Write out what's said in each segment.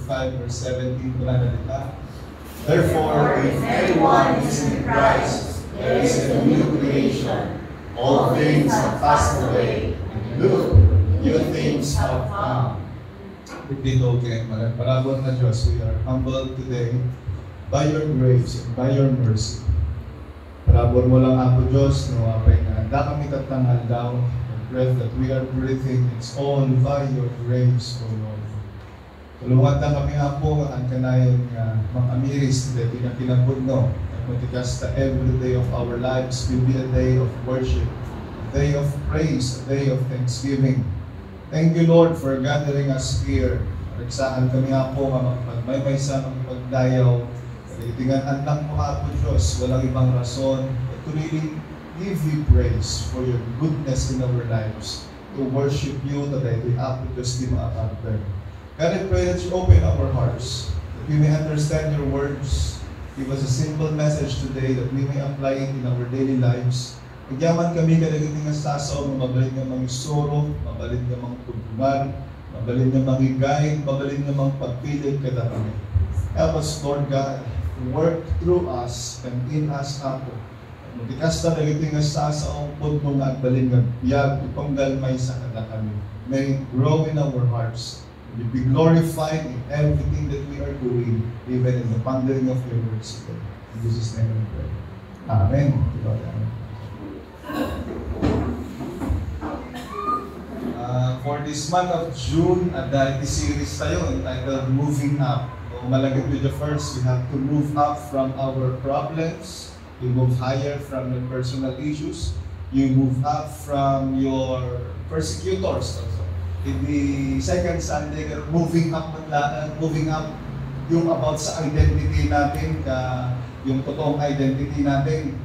5 verse 17 ko na nalita. Therefore, if anyone is in Christ, there is a new creation. All things have passed away, and look, new things have come. Dito again, parabol na Diyos, we are humbled today by your grace and by your mercy. Parabol mo lang ako Diyos, no, apay nga, handa kami katangal daw, the breath that we are breathing, it's all by your grace, O Lord. Tulungan na kami nga po, ang kanayon nga, mga amiris, na pinapinapod no, at matikas na every day of our lives will be a day of worship, a day of praise, a day of thanksgiving. Thank you, Lord, for gathering us here. Pagsaan kami nga po, magmaymaysa ng pagdayaw. Itingan lang mo nga po, Diyos, walang ibang rason, but to really give you praise for your goodness in our lives, to worship you, that we have to just be maapagper. God, I pray that you open our hearts, that we may understand your words. Give us a simple message today that we may apply it in our daily lives. Nagyaman kami kalagit nga sasaw, mabalin nga mga isuro, mabalin nga mga tugtungan, mabalin nga mga guide, mabalin nga mga pagpilit kada kami. Help us, Lord God, work through us and in us ako. Matikas na kalagit nga sasaw, pud mo nga agbalin nga biyag, ipanggalmay sa kada kami. May it grow in our hearts. You be glorified in everything that we are doing, even in the pondering of your words today. In Jesus' name we pray. Amen. For this month of June, dahil series tayo entitled Moving Up. So, malagit with the first, we have to move up from our problems. You move higher from your personal issues. You move up from your persecutors also. In the second Sunday, moving up yung about sa identity natin, yung totoong identity natin.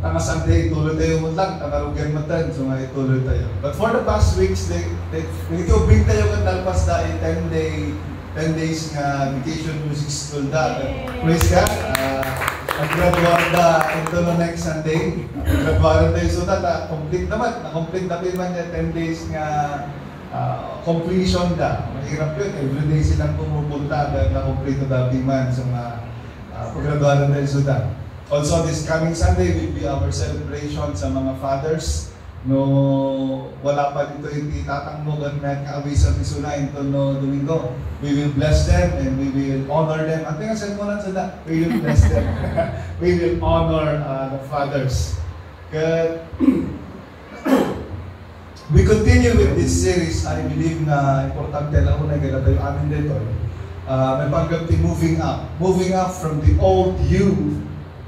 Tanga Sunday, ituloy tayo mo lang, tangarugan mo tayo, so nga ituloy tayo. But for the past weeks, nag-ubing tayo ng talpas dahil 10 days nga vacation music school da. Praise God! Nag-graduate na ito no next Sunday. Nag-graduate tayo so complete naman. Na-complete na naman niya 10 days nga completion da. Mahirap yun. Every day silang pumupunta dahil na-complete na man. So pag-graduate tayo so Also, this coming Sunday will be our celebration sa mga fathers. No, wala pa dito yung itatangmogan na kaawisan ni Suna ito no Domingo. We will bless them and we will honor them. At nga sa mga Suna, we will bless them. We will honor the fathers. Good. We continue with this series. I believe na importante lang na gala tayo amin dito. May pagkakti moving up from the old you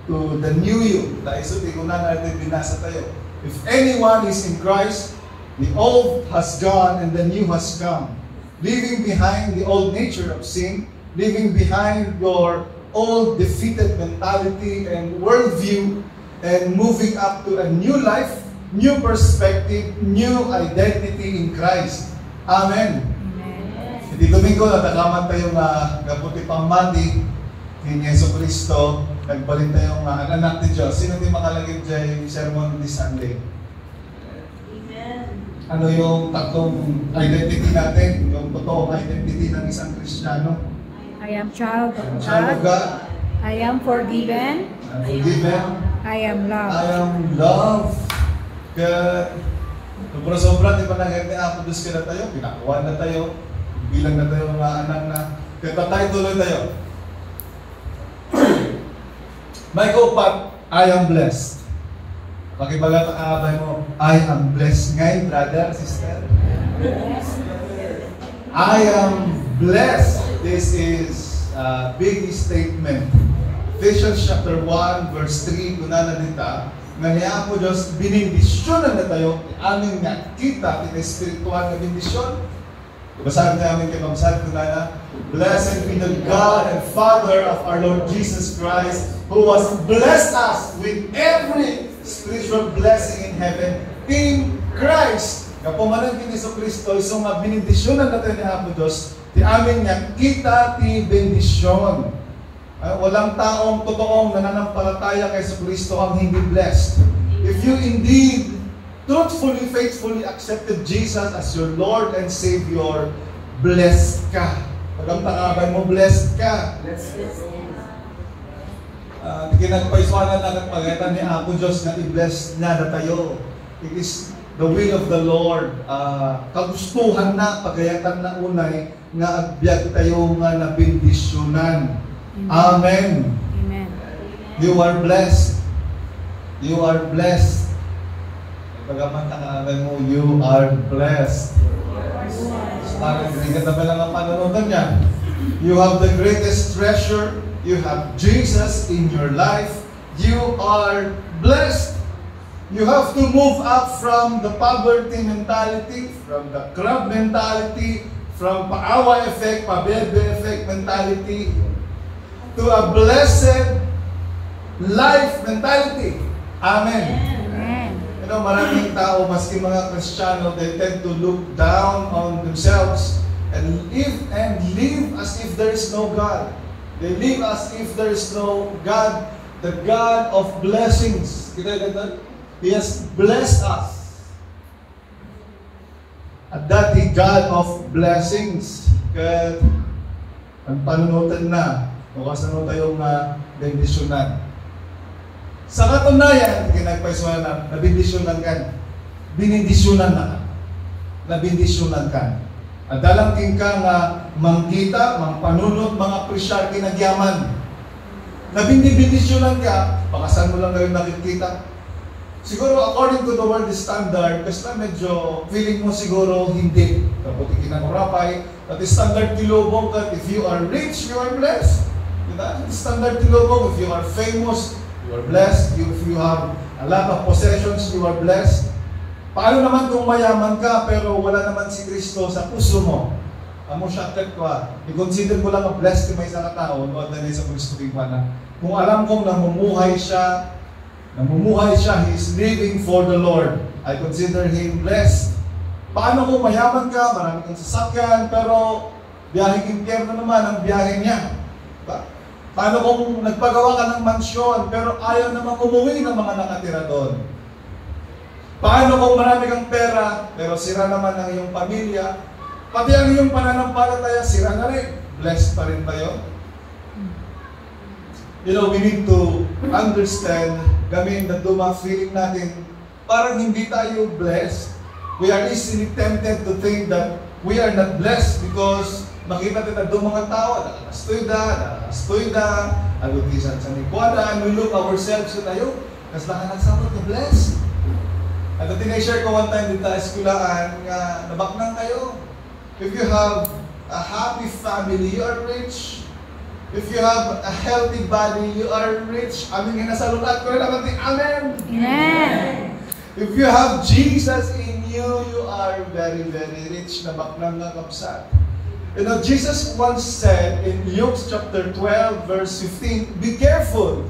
to the new you. Dahil so, di ko na natin binasa tayo. If anyone is in Christ, the old has gone and the new has come. Leaving behind the old nature of sin, leaving behind your old defeated mentality and worldview, and moving up to a new life, new perspective, new identity in Christ. Amen. Hindi Domingo, natakaman tayo na gaputi pang mandi kay Yeso Cristo. Nagbalin tayong anak ni Diyos. Sino di makalagay dyan yung sermon this Sunday? Amen. Ano yung tatlong identity natin? Yung totoong identity ng isang Kristiyano? I am child of God. I am forgiven. I am loved. I am loved. Kaya, sobra-sobra, di ba nangyayon ako dos ka na tayo? Pinakuha na tayo. Bilang na tayo mga anak na. Kaya tayo tuloy tayo. May kaupat, I am blessed. Pakibagat ang abay mo, I am blessed ngay, brother, sister. I am blessed. This is a big statement. Ephesians chapter 1, verse 3, kuna na dita, nga niya po Diyos, binindisyonan na tayo, aming nga kita, espiritual na bindisyon. Basahin namin kay Mamsad kuna na, Blessed be the God and Father of our Lord Jesus Christ, who has blessed us with every spiritual blessing in heaven in Christ. Kapumanan kini sa Kristo, isang binindisyonan natin ni Apo Diyos, ti amin niya kita ti bendisyon. Walang taong totoong nananampalataya kay sa Kristo ang hindi blessed. If you indeed truthfully, faithfully accepted Jesus as your Lord and Savior, blessed ka. Pag ang takabay mo, blessed ka. Kinagpaiswanan na pagkaitan ni Apo Diyos na i-bless na tayo. It is the will of the Lord. Kagustuhan na, pagkaitan na unay, nga agbyag tayo nga na bendisyonan. Amen. Amen. You are blessed. You are blessed. Pagaman takabay mo, you are blessed. Parang hindi ka lang ang panonood niya. You have the greatest treasure. You have Jesus in your life. You are blessed. You have to move up from the poverty mentality, from the crab mentality, from paawa effect, pabebe effect mentality, to a blessed life mentality. Amen. Amen. You know, maraming tao, maski mga Kristiyano, they tend to look down on themselves and live as if there is no God. They live as if there is no God, the God of blessings. He has blessed us. At that, the God of blessings. Kaya, ang panunutan na, bukas na tayong bendisyonan. Sa katunayan, kinagpaisuan na, nabindisyonan ka. Binindisyonan na ka. Nabindisyonan ka. At dalangking ka nga mangkita, mangpanunod, mga presyar kinagyaman. Nabindisyonan ka, baka saan mo lang kayo nakikita. Siguro according to the world standard, kasi na medyo feeling mo siguro hindi. Kaputi kinangurapay, at standard kilobong ka, if you are rich, you are blessed. Diba? Standard kilobong, if you are famous, you are blessed. If you have a lot of possessions, you are blessed. Paano naman kung mayaman ka pero wala naman si Kristo sa puso mo? Amo siya tet ko i-consider ko lang ang blessed may isang tao no at sa Kristo na kung alam kong namumuhay siya, he is living for the Lord. I consider him blessed. Paano kung mayaman ka, marami kang sasakyan, pero biyaheng impyerno naman ang biyahe niya? Paano kung nagpagawa ka ng mansyon, pero ayaw naman umuwi ng mga nakatira doon? Paano kung marami kang pera, pero sira naman ang iyong pamilya, pati ang iyong pananampalataya, sira na rin? Blessed pa rin ba yun? You know, we need to understand, gamin na feeling natin, parang hindi tayo blessed. We are easily tempted to think that we are not blessed because makita natin doon mga tao, nakakastoyda, agutisan sa nikwada, and we look ourselves na tayo, kasi nakakasabot na blessed. At tinashare ko one time dito sa eskulaan nga nabaknang kayo. If you have a happy family, you are rich. If you have a healthy body, you are rich. Amin nga nasa lulat ko rin naman din. Amen! Amen! If you have Jesus in you, you are very, very rich. Nabaknang nga kapsat. You know, Jesus once said in Luke chapter 12, verse 15, be careful.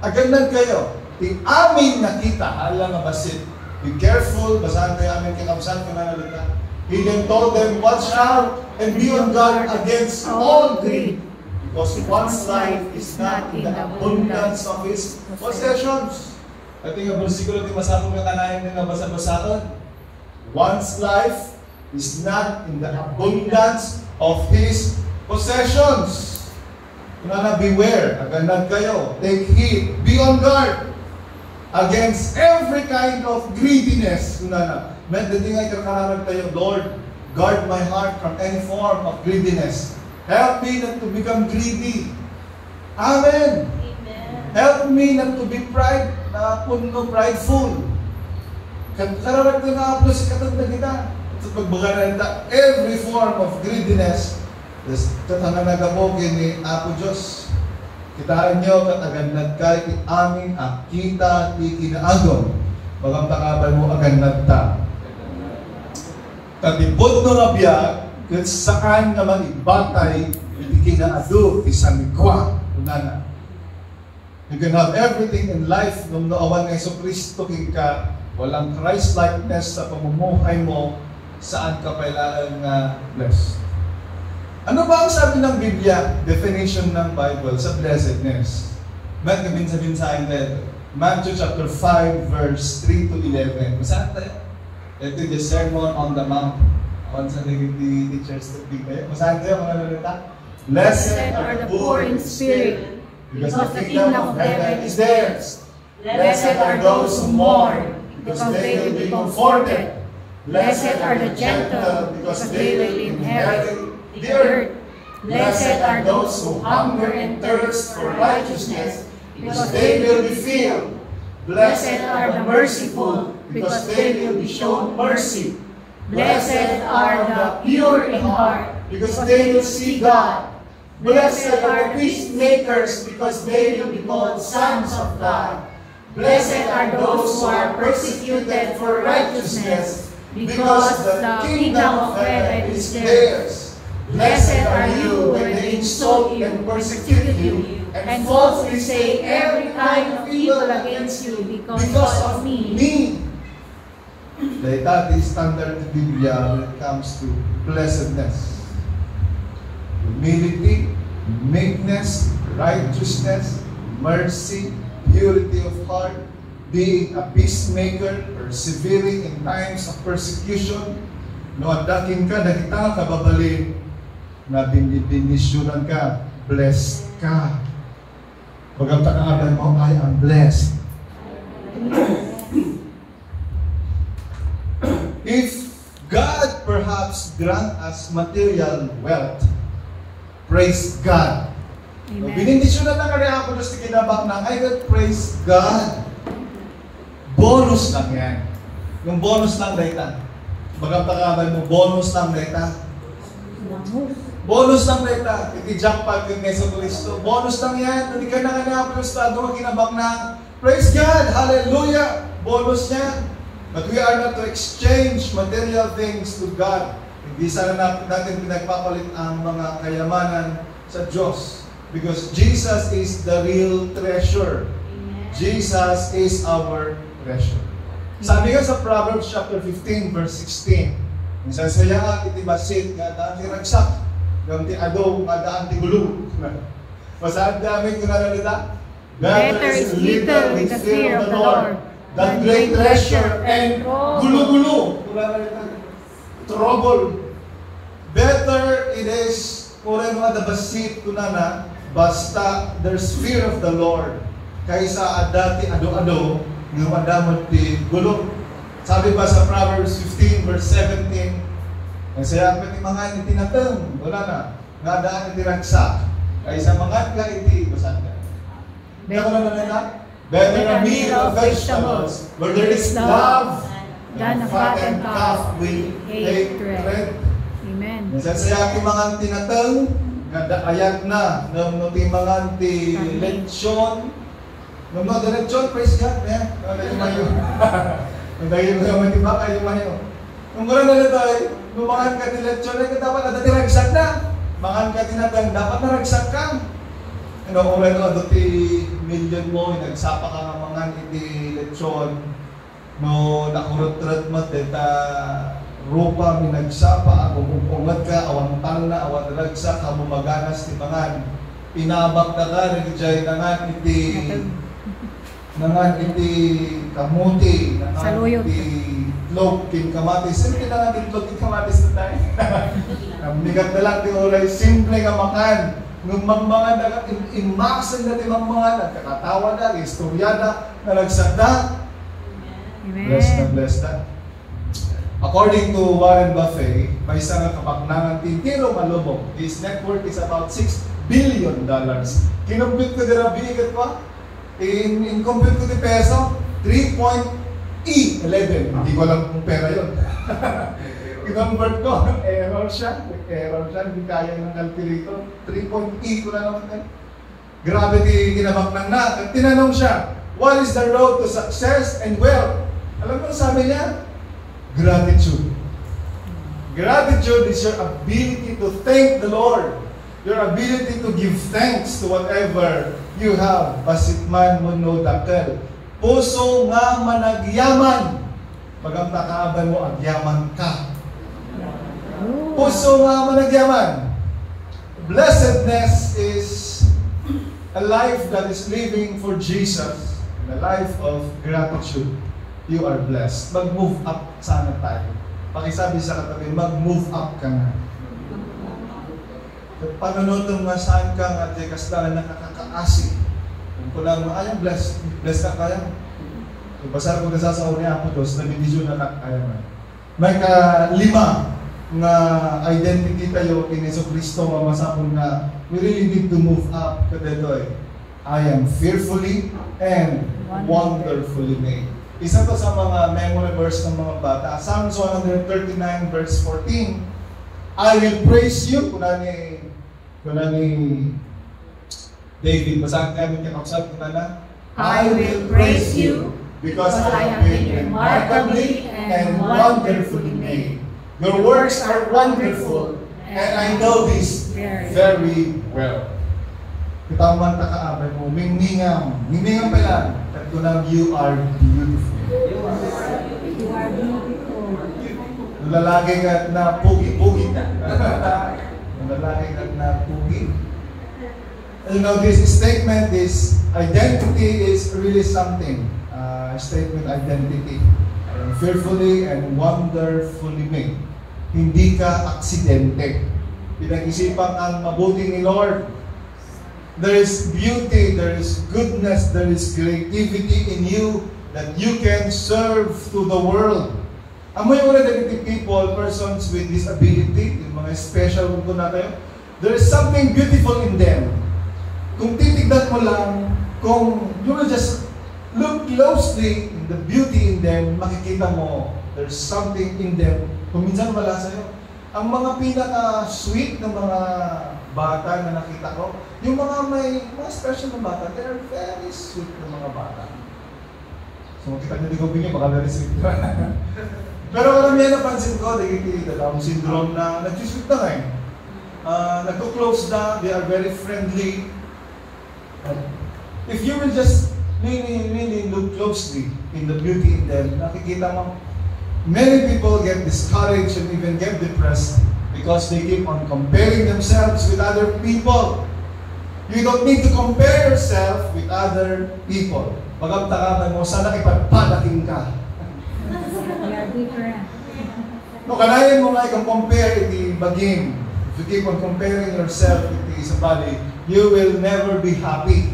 Agandan kayo. Ting amin nakita, hala nga basit. Be careful, basahan kayo amin kakabsan kung nanalita. He then told them, watch out and be on guard against all greed. Because one's life is not in the abundance of his possessions. Ito yung versikulo di masabog na kanayan na nabasa-basakon. One's life is not in the abundance of his possessions. Kunana, beware, agandad kayo, take heed, be on guard against every kind of greediness. Kunana, medyo nga kakararan tayo, Lord, guard my heart from any form of greediness. Help me not to become greedy. Amen. Amen. Help me not to be prideful. Kararag na nga po si katanda kita. Sa pagbagaranta, every form of greediness, tatanga nagabogin ni Apo Diyos. Kitaan nyo, katagandad kay ti amin akita ti kinaagom. Bagang takabay mo agandad ta. Katibod no nga biyag, kung saan nga mag-ibatay, hindi kinaado, isang mikwa. Unana. You can have everything in life nung naawan ng Yesu Kristo ka, walang Christ-likeness sa pamumuhay mo, saan ka kailangan nga blessed. Ano ba ang sabi ng Biblia, definition ng Bible sa blessedness? Ba't kabinsahin tayo? Matthew chapter 5, verse 3 to 11. Masahan tayo? Ito yung Sermon on the Mount. Awan sa naging teachers to big tayo. Masahan tayo mga nalita? Blessed are the poor in spirit, because the kingdom of heaven is theirs. Blessed are those who mourn, because they will be comforted. Blessed are the gentle, because they will inherit the earth. Blessed are those who hunger and thirst for righteousness, because they will be filled. Blessed are the merciful, because they will be shown mercy. Blessed are the pure in heart, because they will see God. Blessed are the peacemakers, because they will be called sons of God. Blessed are those who are persecuted for righteousness, because the kingdom of heaven is theirs. Blessed are you when they insult and persecute you, and falsely say every kind of evil against you because of me. That is standard Biblia when it comes to blessedness. Humility, meekness, righteousness, mercy, purity of heart, being a peacemaker, persevering in times of persecution. No, adakin ka, nakita ka, babalin, na binisyunan ka, blessed ka. Pagkata ka abay mo, I am blessed. If God perhaps grant us material wealth, praise God. Amen. Binindisyonan na kaya ako doon sa kinabak na, I will praise God. Bonus lang yan. Yung bonus lang data. Pagkata ka abay mo, bonus lang data. Bonus lang data. Iti-jackpot yung Neso Cristo. Bonus lang yan. Hindi ka na kanina estado ang kinabak na, praise God, hallelujah. Bonus yan. But we are not to exchange material things to God. Hindi sana natin pinagpapalit ang mga kayamanan sa Diyos. Because Jesus is the real treasure. Amen. Jesus is our treasure. Sabi nga sa Proverbs chapter 15, verse 16, minsan saya iti basit, nga daan ti ragsak, yung ti ado, nga daan ti gulo. Masaan dami ko na Better is little with the fear of the Lord than great treasure and gulo-gulo. Trouble. Better it is, kung mga dabasit ko na, basta there's fear of the Lord, kaysa adati ado-ado, ng madamot ti gulo. Sabi ba sa Proverbs 15, verse 17, ang sayang pa ni mga itinatang, wala na, nga daan iti ragsak, kaysa mga ka iti, basan ka. Better a meal of vegetables where there is love than a fattened calf with hatred. Amen. Nagsasaya ki mga tinatang, ayat na, ng mga ti lechon. Nung mga lechon, praise God, Nalayo mayo. Nalayo naman diba kayo mayo. Nung mula na tayo, lumakan ka ti lechon, ay dapat na dati ragsak na. Makan ka tinatang, dapat na ragsak ka. Ulan ko, dati million mo, nagsapa ka nga mga iti lechon. No, nakurot-rot mo, deta rupa, minagsapa, umungat ka, awan na, awan ragsak, hamumaganas ti mangan. Pinabak na ka, nagijay nangan iti kamuti, nangan iti tlog, kin kamatis. Simple nangan iti tlog, kin kamatis na tayo. Bigat na lang, ti ulay, simple nga makan. Nung mga imaksan na timang mga nagkakatawa na, istoryada, na nagsagda. Blessed na. According to Warren Buffett, may isang kapaknangan tintiro malubog. His net worth is about $6 billion. Kinumpute ko dira bigat pa. In compute ko di peso, 3.11. Hindi ko alam kung pera yun. I-convert ko, error siya, hindi kaya ng calculator. 3.8 ko na naman. Grabe kinabak ng na. Tinanong siya, what is the road to success and wealth? Alam mo sabi niya? Gratitude. Gratitude is your ability to thank the Lord. Your ability to give thanks to whatever you have. Basit man mo no dakal. Puso nga managyaman. Magamtakaaban mo, agyaman ka. Puso nga managyaman. Blessedness is a life that is living for Jesus. the life of gratitude, you are blessed. Mag-move up sana tayo. Pakisabi sa katabi, mag-move up ka na. Panunod nga saan ka nga, kasdalan nakakakaasi. Kung kulang mo, ayang blessed ka kaya. Basar ko nasa sa unya ako dos, nabidisyo na kaya man. May ka-5 nga identity tayo in Yesu Cristo, mamasapon nga, we really need to move up. Kadetoy, I am fearfully and wonderfully made. Isa to sa mga memory verse ng mga bata. Psalms 139 verse 14, I will praise you. Kuna ni David, basahin kami kinausap kita na, I will praise you because I have been remarkably and wonderfully made. Your works are wonderful, and I know this very well. Kitaman takaabay mo, mingmingam pa lang, at kunang you are beautiful. You are beautiful. Lalaki ka na pugi-pugi ka. Lalaki ka na pugi. You know, this statement, this identity is really something. Statement identity. Fearfully and wonderfully made. Hindi ka aksidente. Pinag-isipan ang mabuti ni Lord. There is beauty, there is goodness, there is creativity in you that you can serve to the world. Amoy una dagiti people, persons with disability, yung mga special mundo natin, there is something beautiful in them. Kung titignan mo lang, kung you will just look closely in the beauty in them, makikita mo, there's something in them. Kung minsan wala sa'yo. Ang mga pinaka-sweet ng mga bata na nakita ko, yung mga may mga special na bata, they are very sweet na mga bata. So, makita nyo di ko bigyan, baka very sweet. Pero karamihan napansin ko, the Down syndrome na nag-sweet na ngayon. Nagko-close na, they are very friendly. If you will just really look closely in the beauty in them, nakikita mo, many people get discouraged and even get depressed because they keep on comparing themselves with other people. You don't need to compare yourself with other people. Pagkatakaman mo, sana ipagpadating ka. We are different. No, kanayan mo nga i-compare iti bagim. If you keep on comparing yourself with somebody, you will never be happy.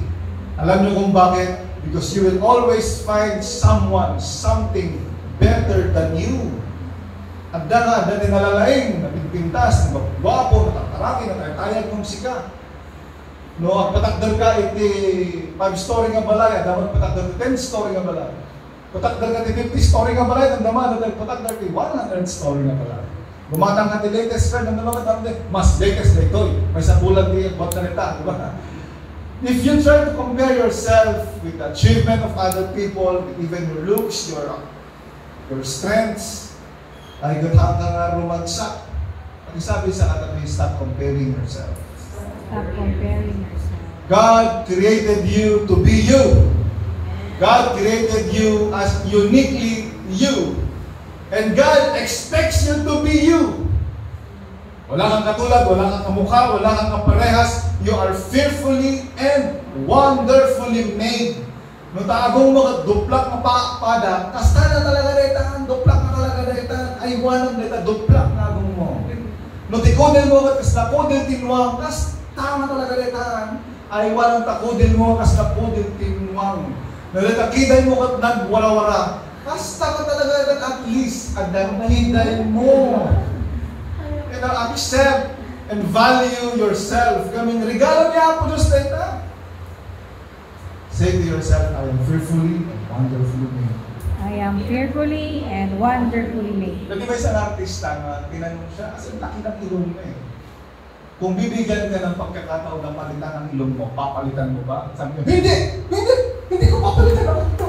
Alam niyo kung bakit? Because you will always find someone, something better than you. At dana tinalalaing, napinpintas, gwapo, nakakaraki, nakatayag ng sika. No, at patakdal ka iti 5-story nga balay, dapat patakdal iti 10-story nga balay. Patakdal ka iti 50-story nga balay, ang dama, patakdal iti 100-story nga balay. Gumatang ka iti latest friend, ang dama ka mas latest na ito. May sabulan iti buat na nita, di ba? If you try to compare yourself with the achievement of other people, even your looks, your strengths, ay gatang ka nga rumagsak. Pag sabi sa katabi, stop comparing yourself. Stop comparing yourself. God created you to be you. God created you as uniquely you. And God expects you to be you. Wala kang katulad, wala kang kamukha, wala kang kaparehas. You are fearfully and wonderfully made. Nung taagong mga duplak na pada, kasta na talaga daytan, duplak na talaga daytan, ay wanang daytan, duplak na agong mo. Nung tikodel mo kat kasta kodel tinwang, kasta na talaga daytan, ay wanang takudel mo, kasta kodel tinwang. Nalitakiday mo kat nagwara-wara, kasta ka talaga daytan, at least, adang nahiday mo. And accept and value yourself. Kaming regalo niya po Diyos dayta. Say to yourself, I am fearfully and wonderfully made. I am fearfully and wonderfully made. Lagi ba isang artista na tinanong siya, kasi laki ng ilong mo eh. Kung bibigyan ka ng pagkakataon na palitan ang ilong mo, papalitan mo ba? Sabi niya, hindi ko papalitan ako ito.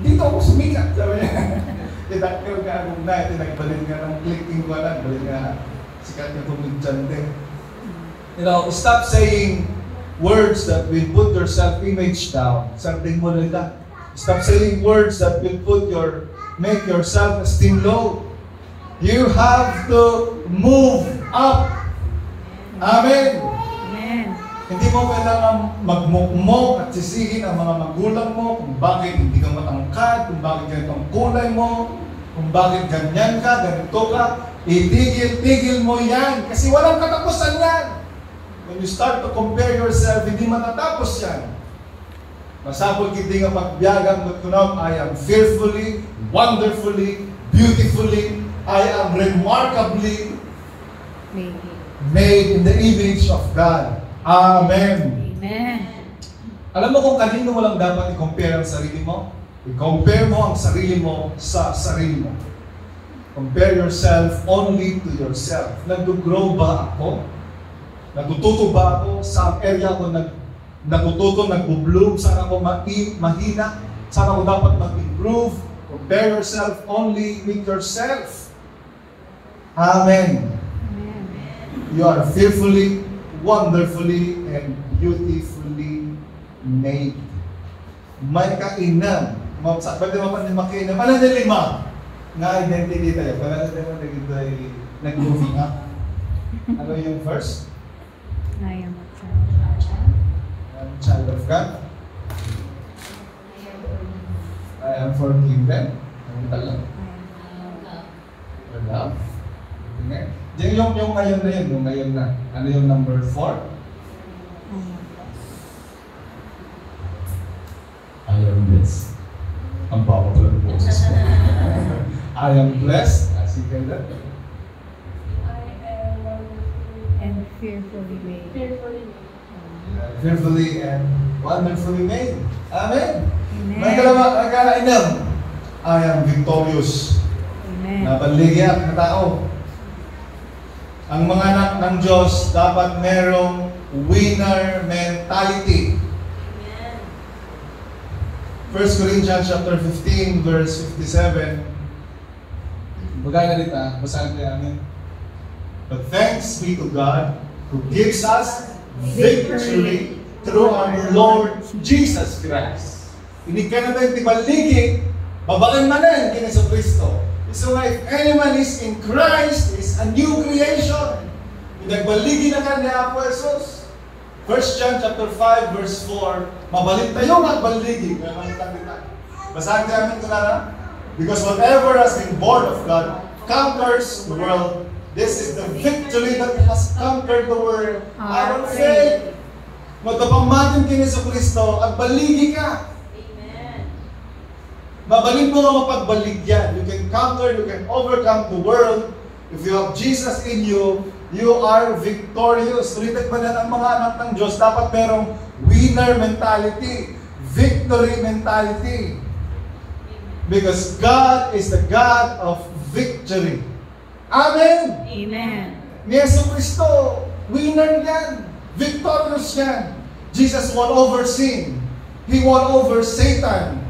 Dito ako sumikat. Sabi niya, itakil ka akong na, tinagbalin nga ng clicking ko na, balin nga, sikat niya tumidyan din. You know, stop saying words that will put your self-image down. Something mo nila. Stop saying words that will make your self-esteem low. You have to move up. Amen. Amen. Hindi mo kailangan magmukmok at sisihin ang mga magulang mo kung bakit hindi ka matangkad, kung bakit ganito ang kulay mo, kung bakit ganyan ka, ganito ka. Itigil-tigil mo yan kasi walang katapusan yan. When you start to compare yourself, hindi matatapos yan. Masapol kiti nga pagbiyagang magtunaw, I am fearfully, wonderfully, beautifully, I am remarkably made in the image of God. Amen. Amen. Alam mo kung kanino mo lang dapat i-compare ang sarili mo? I-compare mo ang sarili mo sa sarili mo. Compare yourself only to yourself. Nag-grow ba ako? Natututo ba ako? Sa area ko natututo, nag-bloom? Saan ako mahina? Saan ako dapat mag-improve? Compare yourself only with yourself. Amen. You are fearfully, wonderfully, and beautifully made. May kainam. Pwede mo pa makinam. Ano na lima? Nga identity tayo. Pwede mo nag-moving up. Ano yung first? I am a child. I'm a child of God. I am forgiven. Ano tala? Love. Okay. Yung ngayon na yun, yung ngayon na. Ano yung number 4? I am blessed. Ang baba pala ng boses ko. I am blessed. Sige na. And fearfully made. Fearfully and wonderfully made. Amen. Amen. Nagkalainam. I am victorious. Amen. Nabaligyan na tao. Ang mga anak ng Diyos dapat merong winner mentality. Amen. 1 Corinthians chapter 15 verse 57. Bagay na dito, basahin tayo namin. But thanks be to God who gives us victory through our Lord Jesus Christ. Hindi ka na tayo tibaligi, babalan manan kina sa Kristo. So if anyone is in Christ, is a new creation. Nagbaligi na ka ni Apo Jesus. 1 John chapter 5 verse 4, mabalik tayo magbaligi. Basahin namin ito na. Because whatever has been born of God conquers the world. This is the victory that has conquered the world. Our faith. Magkapamatin kini sa Kristo, agbaligi ka. Mabalin mo nga mapagbaligyan. You can conquer, you can overcome the world. If you have Jesus in you, you are victorious. Ulitin ba na ang mga anak ng Diyos, dapat merong winner mentality, victory mentality. Because God is the God of victory. Amen! Amen. Ni Yesu Kristo, winner yan. Victorious yan. Jesus won over sin. He won over Satan.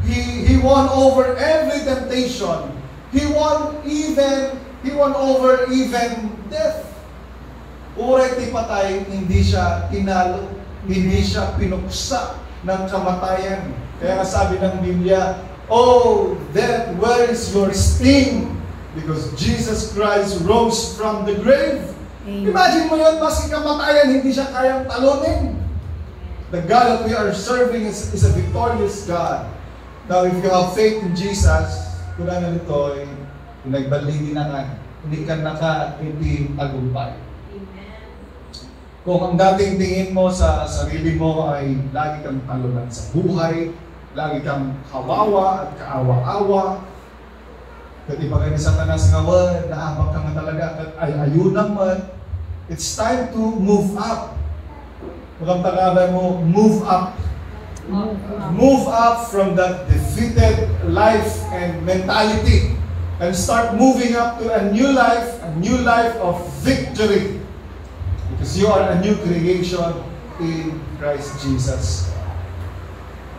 He won over every temptation. He won over even death. Uray ti patay, hindi siya kinalo, hindi siya pinuksa ng kamatayan. Kaya nga sabi ng Biblia, oh, death, where is your sting? Because Jesus Christ rose from the grave. Amen. Imagine mo yun, maski kamatayan, hindi siya kayang talunin. The God that we are serving is a victorious God. Now, if you have faith in Jesus, kung ano nito ay pinagbaligi na ka, hindi ka naka-tagumpay. Kung ang dating tingin mo sa sarili mo ay lagi kang talunan sa buhay, lagi kang kawawa at kaawa-awa, kasi pag ni Satanas ngawan, naabang ka nga talaga at ayunan mo, it's time to move up. Kung ang tagalan mo, move up. Move up from that defeated life and mentality and start moving up to a new life of victory. Because you are a new creation in Christ Jesus.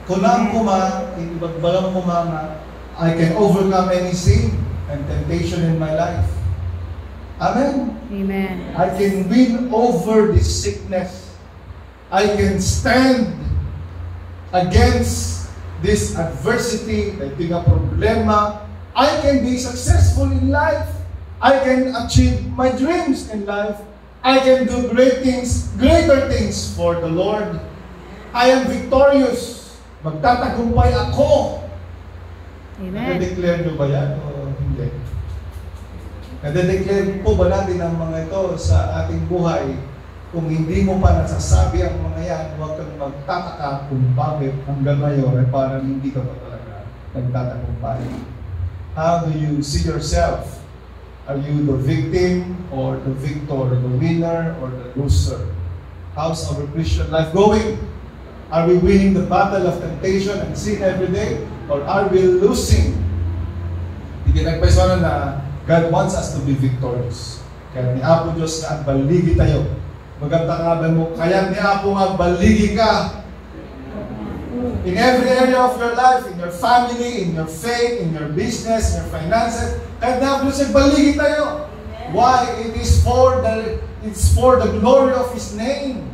Kunang kuma, ibagbalang kuma nga, I can overcome any sin and temptation in my life. Amen? Amen. I can win over this sickness. I can stand against this adversity, ito nga problema. I can be successful in life. I can achieve my dreams in life. I can do greater things for the Lord. I am victorious. Magtatagumpay ako. Amen. Nade-declare nyo ba yan o hindi? Nade-declare po ba natin ang mga ito sa ating buhay? Kung hindi mo pa nasasabi ang mga yan, huwag kang magtataka kung bakit hanggang ngayon ay parang hindi ka pa talaga nagtatagumpay. How do you see yourself? Are you the victim or the victor, the winner or the loser? How's our Christian life going? Are we winning the battle of temptation and sin every day? Or are we losing? Hindi nagpaisanan na God wants us to be victorious. Kaya ni Apo Diyos na ang baligi tayo. Magandang mo, kaya ni Apo nga baligi ka. In every area of your life, in your family, in your faith, in your business, in your finances, kaya ni Apo Diyos ay baligi tayo. Why? It's for the glory of His name.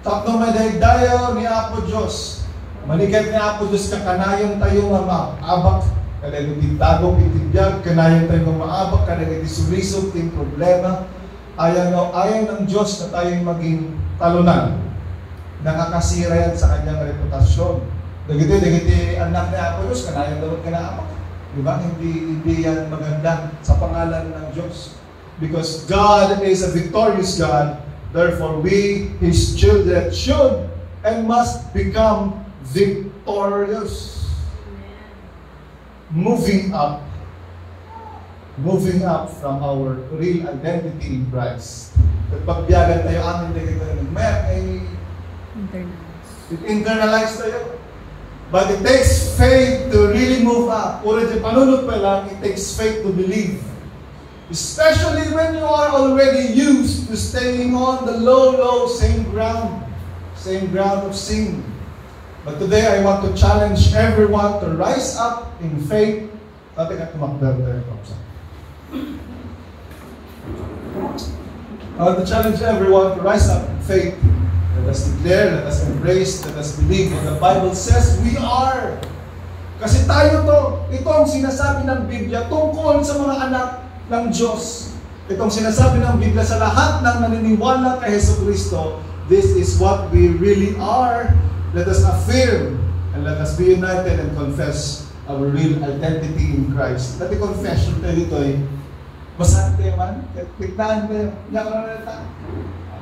Tapno may dayo ni Apo Diyos. Manikat ni Apo Diyos kakanayon tayo nga maabak. Kada itagong itibiyag, kanayon tayo nga maabak. Kada isulisog ting problema. Ayaw ng Diyos na tayong maging talunan. Nakakasira yan sa kanyang reputasyon. Dagiti anak ni Apo Diyos, kanayon daw kinaabak. Diba? Hindi yan maganda sa pangalan ng Diyos. Because God is a victorious God. Therefore, we, His children, should and must become victorious. Moving up from our real identity in Christ. Pagbiyagan tayo, amin na ito, internalize tayo. But it takes faith to really move up. Already panunod pa lang, it takes faith to believe. Especially when you are already used to staying on the low, same ground of sin. But today, I want to challenge everyone to rise up in faith. I want to challenge everyone to rise up in faith. Let us declare, let us embrace, let us believe what the Bible says we are. Kasi tayo ito ang sinasabi ng Biblia tungkol sa mga anak ng Diyos. Itong sinasabi ng Biblia sa lahat ng naniniwala kay Jesucristo, this is what we really are. Let us affirm and let us be united and confess our real identity in Christ. Dati confession tayo dito basahan tayo man, tiktaan tayo.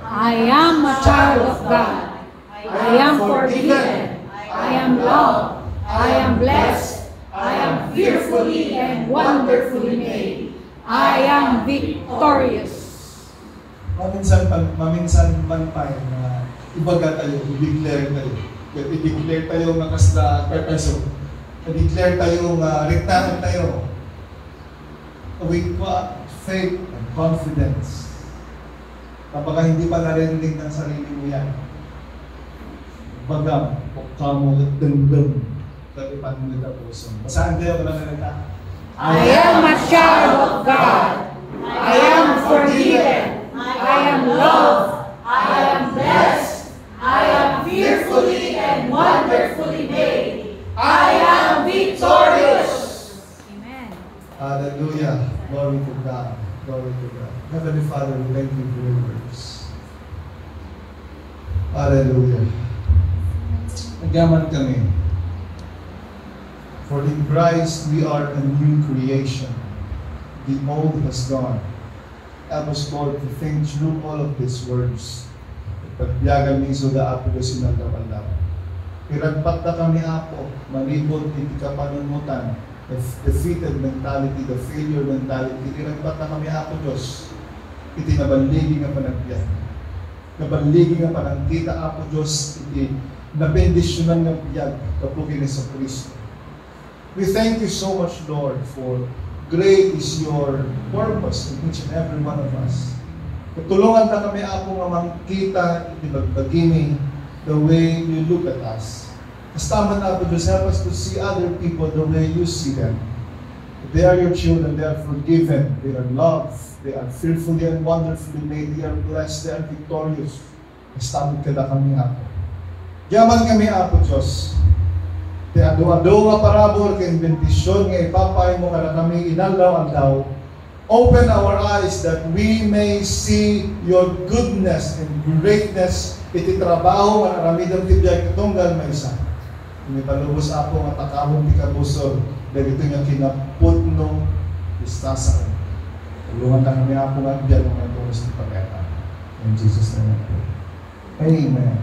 I am a child of God. I am forgiven. I am loved. I am blessed. I am fearfully and wonderfully made. I am victorious. Maminsan man tayo na ibaga tayo, i-declare tayo. I-declare tayo na kasla perpeso. I-declare tayo na rektahan tayo. With faith and confidence. Kapag hindi pa narinig ng sarili mo yan, bagam, kamo, dengdeng, talipan mo nila puso. Basahan tayo ka lang nalita. I am a child of God. I am forgiven. I am loved. I am blessed. I am fearfully and wonderfully made. I am victorious. Amen. Hallelujah. Glory to God. Glory to God. Heavenly Father, we thank you for your words. Hallelujah. Nagyaman kami. For in Christ we are a new creation. The old has gone. Help us, Lord, to think through all of these words. Pagbiyagan ni Suda Apo na sinagkapalaw. Piragpat na kami, Apo, malibot, hindi ka panungutan, the defeated mentality, the failure mentality. Piragpat na kami, Apo Diyos. Iti nabaligi nga panagbiyan. Nabaligi nga panagkita, Apo Diyos, iti nabendisyonan ng biyag, kapugin sa Kristo. We thank you so much, Lord, for great is your purpose in each and every one of us. Tutulungan ta kami, Apo, nga makita, iti bagbagini, the way you look at us. Kastaman, Apo Diyos, help us to see other people the way you see them. They are your children, they are forgiven, they are loved, they are fearfully and wonderfully made, they are blessed, they are victorious. Kastaman kada kami, Apo. Yaman kami, Apo Diyos. Te ado-ado nga parabol kay bentisyon nga ipapay mo kada kami inaldaw-aldaw. Open our eyes that we may see your goodness and greatness. Iti trabaho nga naramidam ti biyag tunggal may isa. Ini palubos ako nga takawon ti kabusor dagito nga kinaputno istasan. Tulungan kami ako nga biyag mga tulos ti pagkata. In Jesus' name. Amen.